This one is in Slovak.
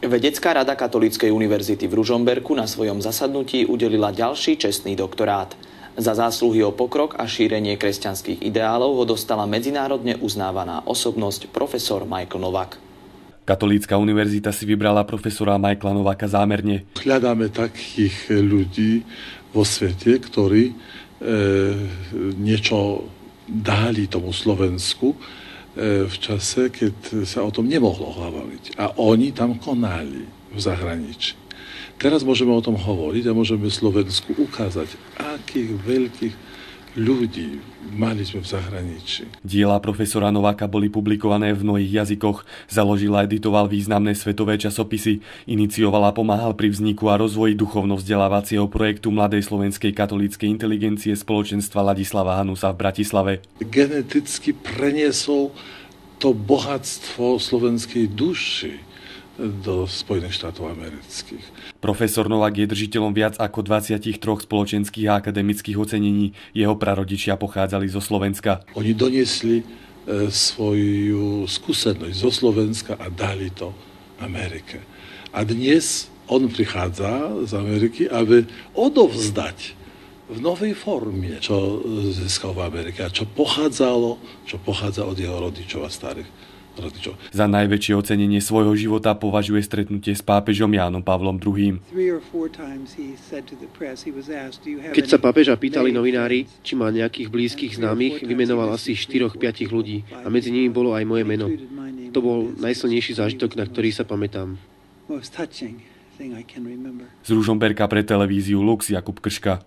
Vedecká rada Katolíckej univerzity v Ružomberku na svojom zasadnutí udelila ďalší čestný doktorát. Za zásluhy o pokrok a šírenie kresťanských ideálov ho dostala medzinárodne uznávaná osobnosť profesor Michael Novak. Katolícka univerzita si vybrala profesora Michaela Novaka zámerne. Hľadáme takých ľudí vo svete, ktorí niečo dali tomu Slovensku v čase, keď sa o tom nemohlo hovoriť. A oni tam konali v zahraničí. Teraz môžeme o tom hovoriť a môžeme Slovensku ukázať, akých veľkých ľudí mali sme v zahraničí. Diela profesora Novaka boli publikované v mnohých jazykoch, založil a editoval významné svetové časopisy, inicioval a pomáhal pri vzniku a rozvoji duchovno-vzdelávacieho projektu Mladej slovenskej katolíckej inteligencie spoločenstva Ladislava Hanusa v Bratislave. Geneticky preniesol to bohatstvo slovenskej duši do Spojených štátov amerických. Profesor Novak je držiteľom viac ako 23 spoločenských a akademických ocenení. Jeho prarodičia pochádzali zo Slovenska. Oni doniesli svoju skúsenosť zo Slovenska a dali to Amerike. A dnes on prichádza z Ameriky, aby odovzdať v novej forme, čo získal v Amerike a čo pochádza od jeho rodičov a starých rodičov. Za najväčšie ocenenie svojho života považuje stretnutie s pápežom Jánom Pavlom II. Keď sa pápeža pýtali novinári, či má nejakých blízkych známych, vymenoval asi 4-5 ľudí a medzi nimi bolo aj moje meno. To bol najsilnejší zážitok, na ktorý sa pamätám. Z Ružomberka pre televíziu Lux Jakub Krška.